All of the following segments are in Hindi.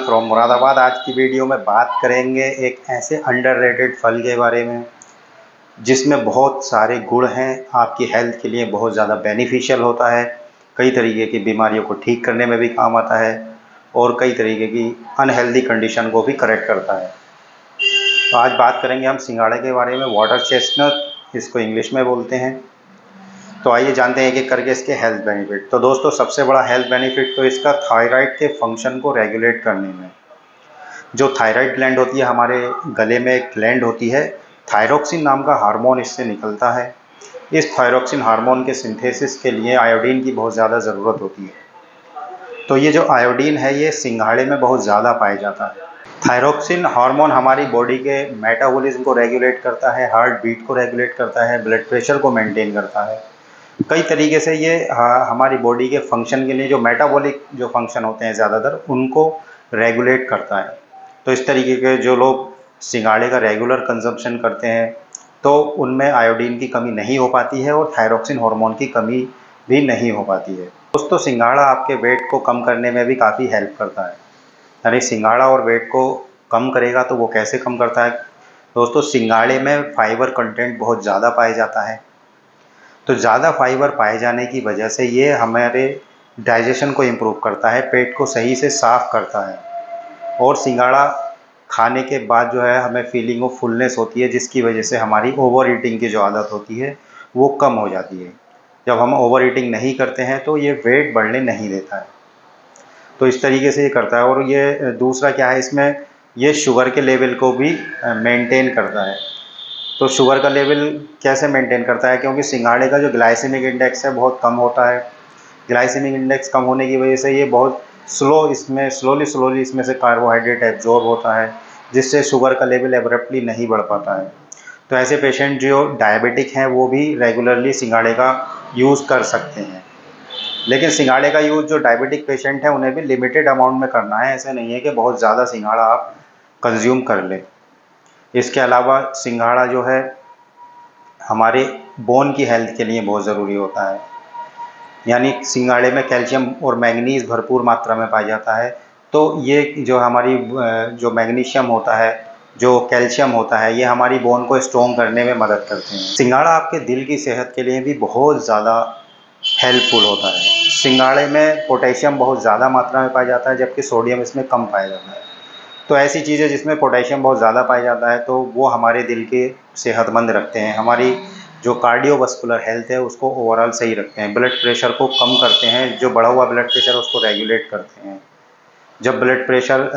फ्रॉम मुरादाबाद। आज की वीडियो में बात करेंगे एक ऐसे अंडररेटेड फल के बारे में जिसमें बहुत सारे गुण हैं, आपकी हेल्थ के लिए बहुत ज़्यादा बेनिफिशियल होता है, कई तरीके की बीमारियों को ठीक करने में भी काम आता है और कई तरीके की अनहेल्दी कंडीशन को भी करेक्ट करता है। तो आज बात करेंगे हम सिंघाड़े के बारे में, वाटर चेस्टनट इसको इंग्लिश में बोलते हैं। तो आइए जानते हैं एक-एक करके इसके हेल्थ बेनिफिट। तो दोस्तों सबसे बड़ा हेल्थ बेनिफिट तो इसका थायराइड के फंक्शन को रेगुलेट करने में। जो थायराइड ग्लैंड होती है, हमारे गले में एक ग्लैंड होती है, थायरोक्सिन नाम का हार्मोन इससे निकलता है। इस थायरोक्सिन हार्मोन के सिंथेसिस के लिए आयोडीन की बहुत ज़्यादा ज़रूरत होती है। तो ये जो आयोडीन है ये सिंघाड़े में बहुत ज़्यादा पाया जाता है। थायरोक्सिन हार्मोन हमारी बॉडी के मेटाबॉलिज्म को रेगुलेट करता है, हार्ट बीट को रेगुलेट करता है, ब्लड प्रेशर को मेंटेन करता है। कई तरीके से ये हमारी बॉडी के फंक्शन के लिए, जो मेटाबॉलिक जो फंक्शन होते हैं ज़्यादातर, उनको रेगुलेट करता है। तो इस तरीके के जो लोग सिंघाड़े का रेगुलर कंजम्पशन करते हैं तो उनमें आयोडीन की कमी नहीं हो पाती है और थायरोक्सिन हार्मोन की कमी भी नहीं हो पाती है। दोस्तों सिंघाड़ा आपके वेट को कम करने में भी काफ़ी हेल्प करता है। यानी सिंघाड़ा और वेट को कम करेगा तो वो कैसे कम करता है? दोस्तों सिंघाड़े में फाइबर कंटेंट बहुत ज़्यादा पाया जाता है। तो ज़्यादा फाइबर पाए जाने की वजह से ये हमारे डाइजेशन को इम्प्रूव करता है, पेट को सही से साफ़ करता है और सिंघाड़ा खाने के बाद जो है हमें फीलिंग ऑफ फुलनेस होती है, जिसकी वजह से हमारी ओवर ईटिंग की जो आदत होती है वो कम हो जाती है। जब हम ओवर ईटिंग नहीं करते हैं तो ये वेट बढ़ने नहीं देता है। तो इस तरीके से ये करता है। और ये दूसरा क्या है, इसमें ये शुगर के लेवल को भी मेंटेन करता है। तो शुगर का लेवल कैसे मेंटेन करता है? क्योंकि सिंघाड़े का जो ग्लाइसेमिक इंडेक्स है बहुत कम होता है। ग्लाइसेमिक इंडेक्स कम होने की वजह से ये बहुत स्लोली इसमें से कार्बोहाइड्रेट एब्जॉर्ब होता है, जिससे शुगर का लेवल एब्रप्टली नहीं बढ़ पाता है। तो ऐसे पेशेंट जो डायबिटिक हैं वो भी रेगुलरली सिंघाड़े का यूज़ कर सकते हैं। लेकिन सिंघाड़े का यूज़ जो डायबिटिक पेशेंट हैं उन्हें भी लिमिटेड अमाउंट में करना है। ऐसा नहीं है कि बहुत ज़्यादा सिंघाड़ा आप कंज्यूम कर लें। इसके अलावा सिंघाड़ा जो है हमारे बोन की हेल्थ के लिए बहुत ज़रूरी होता है। यानी सिंघाड़े में कैल्शियम और मैंगनीज़ भरपूर मात्रा में पाया जाता है। तो ये जो हमारी जो मैग्नीशियम होता है, जो कैल्शियम होता है, ये हमारी बोन को स्ट्रॉन्ग करने में मदद करते हैं। सिंघाड़ा आपके दिल की सेहत के लिए भी बहुत ज़्यादा हेल्पफुल होता है। सिंघाड़े में पोटेशियम बहुत ज़्यादा मात्रा में पाया जाता है, जबकि सोडियम इसमें कम पाया जाता है। तो ऐसी चीज़ें जिसमें पोटेशियम बहुत ज़्यादा पाया जाता है तो वो हमारे दिल के सेहतमंद रखते हैं, हमारी जो कार्डियोवास्कुलर हेल्थ है उसको ओवरऑल सही रखते हैं, ब्लड प्रेशर को कम करते हैं, जो बढ़ा हुआ ब्लड प्रेशर उसको रेगुलेट करते हैं। जब ब्लड प्रेशर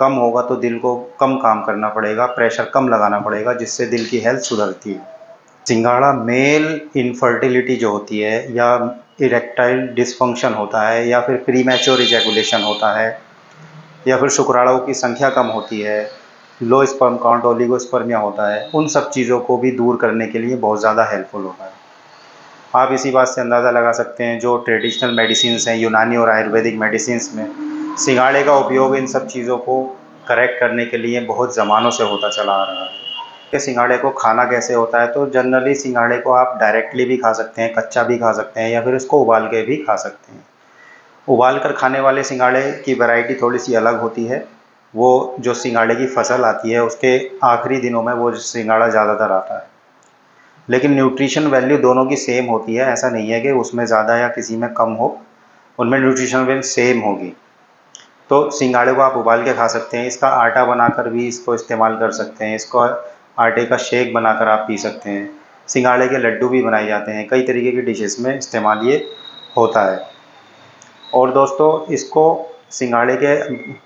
कम होगा तो दिल को कम काम करना पड़ेगा, प्रेशर कम लगाना पड़ेगा, जिससे दिल की हेल्थ सुधरती है। सिंघाड़ा मेल इनफर्टिलिटी जो होती है, या इरेक्टाइल डिसफंक्शन होता है, या फिर प्रीमैच्योर इजैकुलेशन होता है, या फिर शुक्राणुओं की संख्या कम होती है, लो स्पर्म काउंट, ओलिगोस्पर्मिया होता है, उन सब चीज़ों को भी दूर करने के लिए बहुत ज़्यादा हेल्पफुल होता है। आप इसी बात से अंदाज़ा लगा सकते हैं, जो ट्रेडिशनल मेडिसिन्स हैं, यूनानी और आयुर्वेदिक मेडिसिन्स में सिंघाड़े का उपयोग इन सब चीज़ों को करेक्ट करने के लिए बहुत ज़मानों से होता चला आ रहा है। कि सिंघाड़े को खाना कैसे होता है? तो जनरली सिंघाड़े को आप डायरेक्टली भी खा सकते हैं, कच्चा भी खा सकते हैं, या फिर इसको उबाल के भी खा सकते हैं। उबाल कर खाने वाले सिंघाड़े की वैरायटी थोड़ी सी अलग होती है। वो जो सिंघाड़े की फसल आती है उसके आखिरी दिनों में वो सिंघाड़ा ज़्यादातर आता है, लेकिन न्यूट्रिशन वैल्यू दोनों की सेम होती है। ऐसा नहीं है कि उसमें ज़्यादा या किसी में कम हो, उनमें न्यूट्रिशन वैल्यू सेम होगी। तो सिंघाड़े को आप उबाल के खा सकते हैं, इसका आटा बनाकर भी इसको इस्तेमाल कर सकते हैं, इसको आटे का शेक बनाकर आप पी सकते हैं। सिंघाड़े के लड्डू भी बनाए जाते हैं, कई तरीके की डिशेस में इस्तेमाल ये होता है। और दोस्तों इसको सिंघाड़े के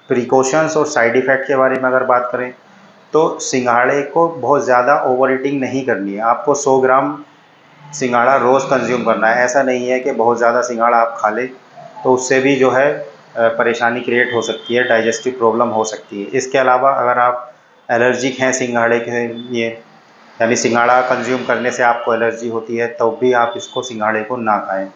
प्रिकॉशंस और साइड इफ़ेक्ट के बारे में अगर बात करें तो सिंघाड़े को बहुत ज़्यादा ओवर ईटिंग नहीं करनी है। आपको 100 ग्राम सिंघाड़ा रोज़ कंज्यूम करना है। ऐसा नहीं है कि बहुत ज़्यादा सिंघाड़ा आप खा लें, तो उससे भी जो है परेशानी क्रिएट हो सकती है, डाइजेस्टिव प्रॉब्लम हो सकती है। इसके अलावा अगर आप एलर्जिक हैं सिंघाड़े के लिए, यानी सिंघाड़ा कंज्यूम करने से आपको एलर्जी होती है, तो भी आप इसको सिंघाड़े को ना खाएँ।